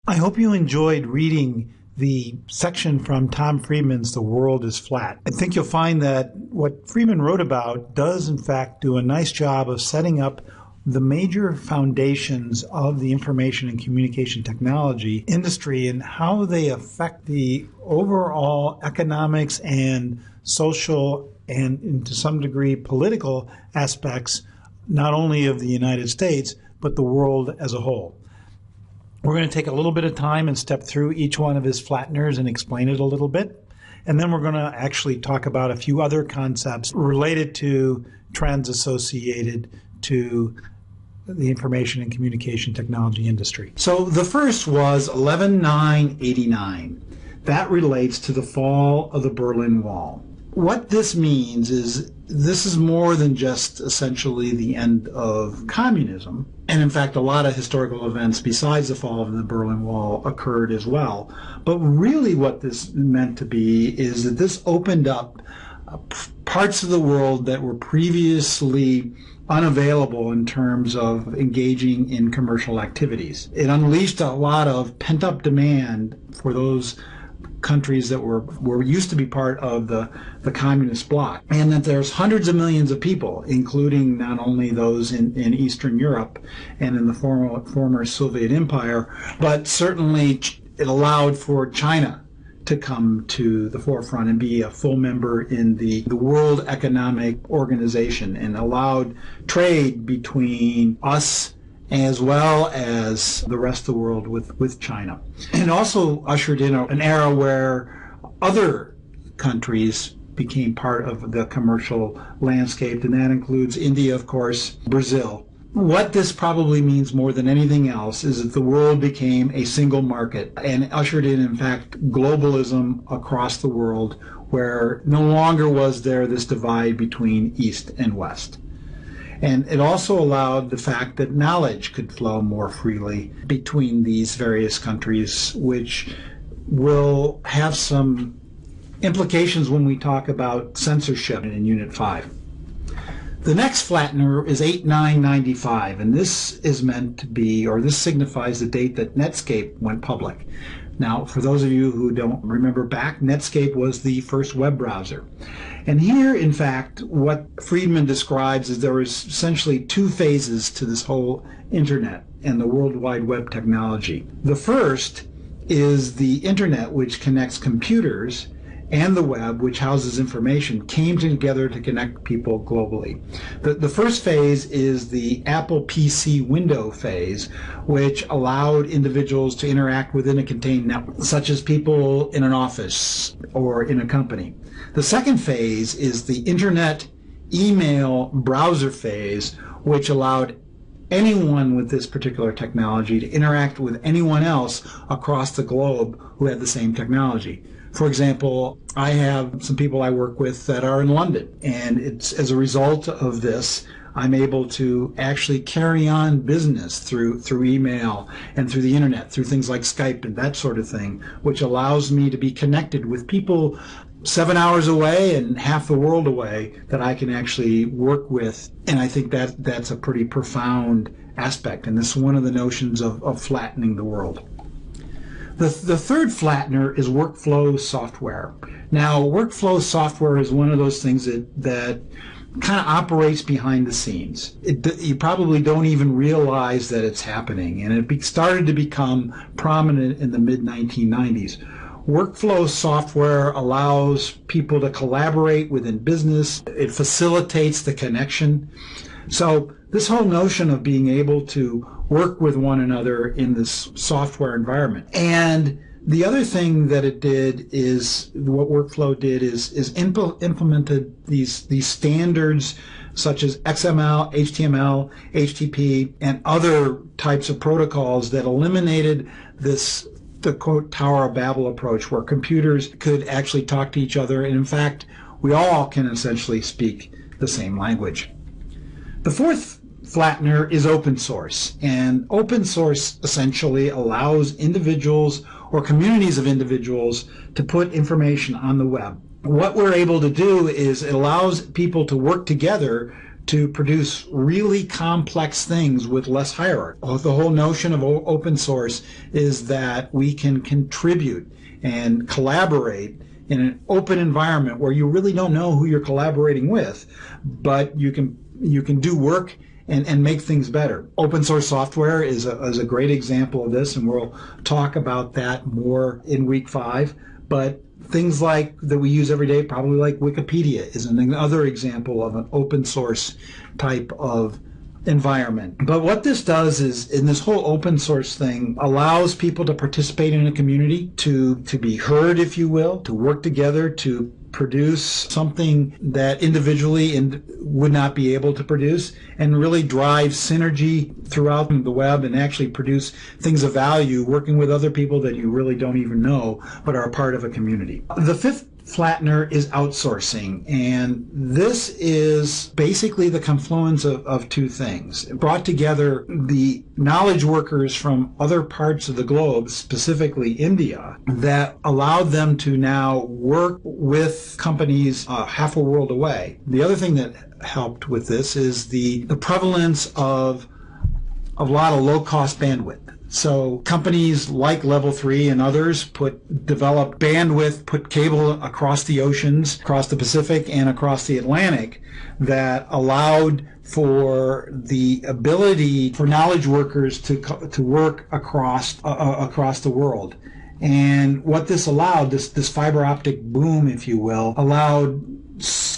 I hope you enjoyed reading the section from Tom Freidman's The World is Flat. I think you'll find that what Freidman wrote about does, in fact, do a nice job of setting up the major foundations of the information and communication technology industry and how they affect the overall economics and social and to some degree political aspects, not only of the United States, but the world as a whole. We're going to take a little bit of time and step through each one of his flatteners and explain it a little bit. And then we're going to actually talk about a few other concepts related to trends associated to the information and communication technology industry. So the first was 11/9/89. That relates to the fall of the Berlin Wall. What this means is this is more than just essentially the end of communism. And in fact, a lot of historical events besides the fall of the Berlin Wall occurred as well. But really what this meant to be is that this opened up parts of the world that were previously unavailable in terms of engaging in commercial activities. It unleashed a lot of pent-up demand for those countries that were used to be part of the communist bloc, and that there's hundreds of millions of people, including not only those in Eastern Europe and in the former Soviet Empire, but certainly it allowed for China to come to the forefront and be a full member in the World Economic Organization, and allowed trade between us as well as the rest of the world with China. And also ushered in an era where other countries became part of the commercial landscape, and that includes India, of course, Brazil. What this probably means more than anything else is that the world became a single market and ushered in fact, globalism across the world, where no longer was there this divide between East and West. And it also allowed the fact that knowledge could flow more freely between these various countries, which will have some implications when we talk about censorship in Unit 5. The next flattener is 8/9/95, and this is meant to be, or this signifies the date that Netscape went public. Now, for those of you who don't remember back, Netscape was the first web browser. And here, in fact, what Freidman describes is there was essentially two phases to this whole internet and the World Wide Web technology. The first is the internet, which connects computers, and the web, which houses information, came together to connect people globally. The first phase is the Apple PC window phase, which allowed individuals to interact within a contained network, such as people in an office or in a company. The second phase is the internet email browser phase, which allowed anyone with this particular technology to interact with anyone else across the globe who had the same technology. For example, I have some people I work with that are in London, and it's as a result of this, I'm able to actually carry on business through email and through the internet, through things like Skype and that sort of thing, which allows me to be connected with people 7 hours away and half the world away that I can actually work with. And I think that's a pretty profound aspect, and this is one of the notions of flattening the world. The third flattener is workflow software. Now, workflow software is one of those things that kind of operates behind the scenes. You probably don't even realize that it's happening, and it started to become prominent in the mid-1990s. Workflow software allows people to collaborate within business. It facilitates the connection. So this whole notion of being able to work with one another in this software environment. And the other thing that it did is, what workflow did is implemented these standards such as XML, HTML, HTTP, and other types of protocols that eliminated the quote Tower of Babel approach, where computers could actually talk to each other, and in fact we all can essentially speak the same language. The fourth flattener is open source, and open source essentially allows individuals or communities of individuals to put information on the web. What we're able to do is it allows people to work together to produce really complex things with less hierarchy. The whole notion of open source is that we can contribute and collaborate in an open environment where you really don't know who you're collaborating with, but you can do work and make things better. Open source software is a great example of this, and we'll talk about that more in week 5. But things like that we use every day, probably like Wikipedia, is another example of an open source type of environment. But what this does is, in this whole open source thing, allows people to participate in a community, to be heard, if you will, to work together to produce something that individually would not be able to produce, and really drive synergy throughout the web and actually produce things of value working with other people that you really don't even know but are a part of a community. The fifth flattener is outsourcing, and this is basically the confluence of two things. It brought together the knowledge workers from other parts of the globe, specifically India, that allowed them to now work with companies half a world away. The other thing that helped with this is the prevalence of a lot of low-cost bandwidth. So companies like Level 3 and others developed bandwidth, put cable across the oceans, across the Pacific and across the Atlantic, that allowed for the ability for knowledge workers to work across the world. And what this allowed, this fiber optic boom, if you will, allowed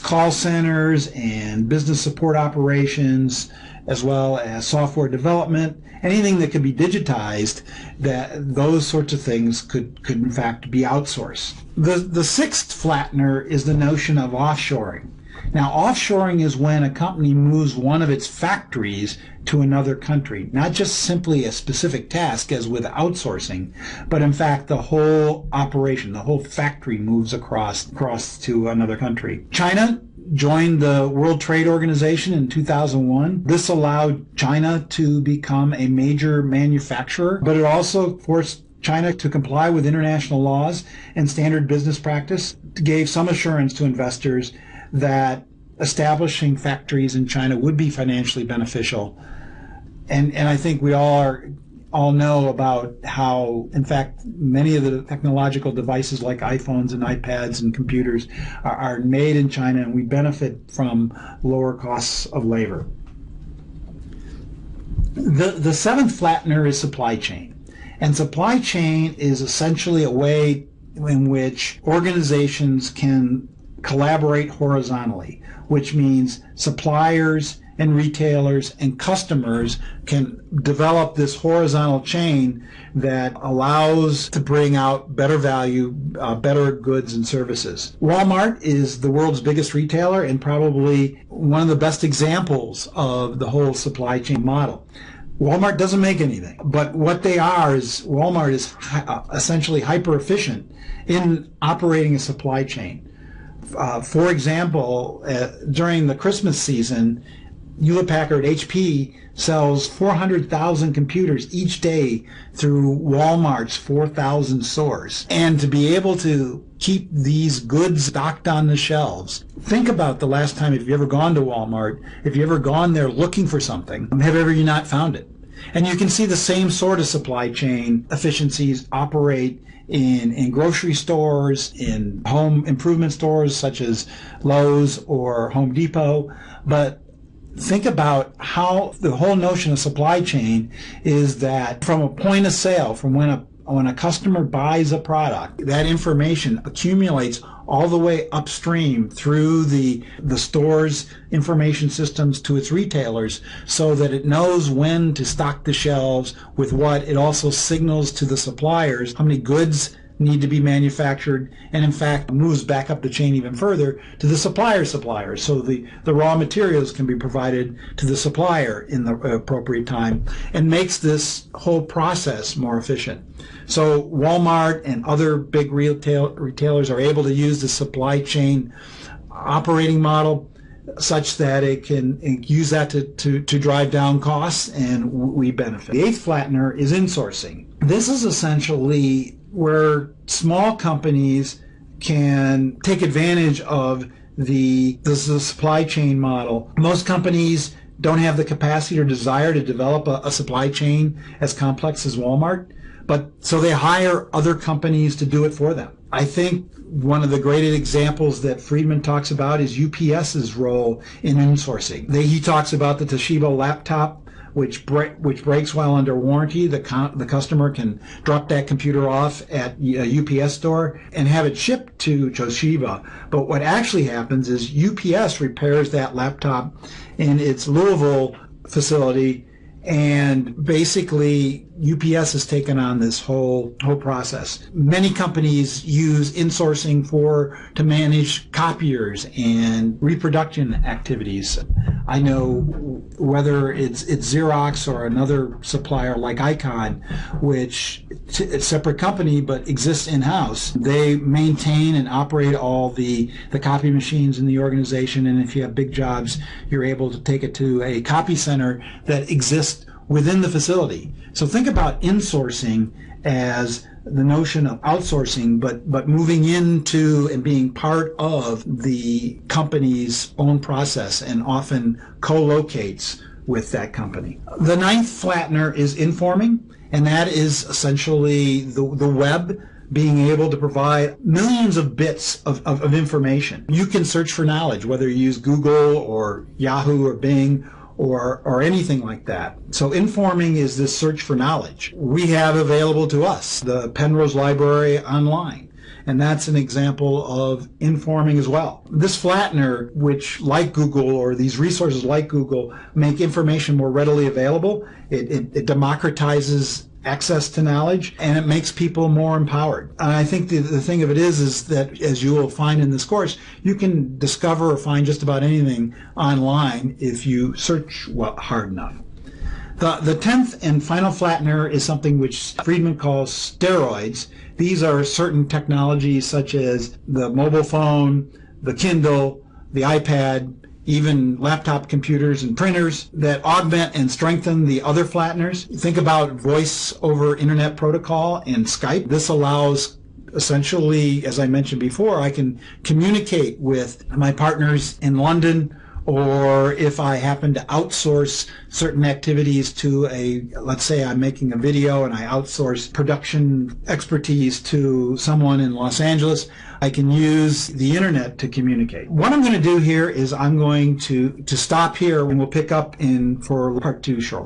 call centers and business support operations, as well as software development, anything that could be digitized, that those sorts of things could in fact be outsourced. The sixth flattener is the notion of offshoring. Now, offshoring is when a company moves one of its factories to another country, not just simply a specific task as with outsourcing, but in fact the whole operation, the whole factory moves across to another country. China joined the World Trade Organization in 2001. This allowed China to become a major manufacturer, but it also forced China to comply with international laws and standard business practice, gave some assurance to investors that establishing factories in China would be financially beneficial. And I think we all know about how, in fact, many of the technological devices like iPhones and iPads and computers are made in China, and we benefit from lower costs of labor. The seventh flattener is supply chain. And supply chain is essentially a way in which organizations can collaborate horizontally, which means suppliers and retailers and customers can develop this horizontal chain that allows to bring out better value, better goods and services. Walmart is the world's biggest retailer and probably one of the best examples of the whole supply chain model. Walmart doesn't make anything, but what they are is Walmart is essentially hyper efficient in operating a supply chain. For example, during the Christmas season, Hewlett-Packard HP sells 400,000 computers each day through Walmart's 4,000 stores. And to be able to keep these goods stocked on the shelves, think about the last time, if you've ever gone to Walmart, if you've ever gone there looking for something, have ever you not found it? And you can see the same sort of supply chain efficiencies operate in grocery stores, in home improvement stores such as Lowe's or Home Depot. But think about how the whole notion of supply chain is that from a point of sale, from when a customer buys a product, that information accumulates all the way upstream through the store's information systems to its retailers, so that it knows when to stock the shelves with what. It also signals to the suppliers how many goods need to be manufactured, and in fact moves back up the chain even further to the supplier's suppliers, so the raw materials can be provided to the supplier in the appropriate time, and makes this whole process more efficient. So Walmart and other big retailers are able to use the supply chain operating model such that it can use that to drive down costs, and we benefit. The eighth flattener is insourcing. This is essentially where small companies can take advantage of the supply chain model. Most companies don't have the capacity or desire to develop a supply chain as complex as Walmart, but so they hire other companies to do it for them. I think one of the great examples that Freidman talks about is UPS's role in insourcing. He talks about the Toshiba laptop, which breaks while under warranty. The customer can drop that computer off at a UPS store and have it shipped to Toshiba. But what actually happens is UPS repairs that laptop in its Louisville facility, and basically UPS has taken on this whole process. Many companies use insourcing to manage copiers and reproduction activities. I know whether it's Xerox or another supplier like Icon, which it's a separate company but exists in-house. They maintain and operate all the copy machines in the organization, and if you have big jobs, you're able to take it to a copy center that exists within the facility. So think about insourcing as the notion of outsourcing, but moving into and being part of the company's own process, and often co-locates with that company. The ninth flattener is informing, and that is essentially the web being able to provide millions of bits of information. You can search for knowledge, whether you use Google or Yahoo or Bing or anything like that. So informing is this search for knowledge. We have available to us the Penrose Library online, and that's an example of informing as well. This flattener, which like Google, or these resources like Google, make information more readily available. It democratizes access to knowledge, and it makes people more empowered. And I think the thing of it is that, as you will find in this course, you can discover or find just about anything online if you search hard enough. The 10th and final flattener is something which Freidman calls steroids. These are certain technologies such as the mobile phone, the Kindle, the iPad, even laptop computers and printers that augment and strengthen the other flatteners. Think about voice over internet protocol and Skype. This allows, essentially, as I mentioned before, I can communicate with my partners in London, or if I happen to outsource certain activities to let's say I'm making a video and I outsource production expertise to someone in Los Angeles, I can use the internet to communicate. What I'm going to do here is I'm going to stop here, and we'll pick up for part 2 shortly.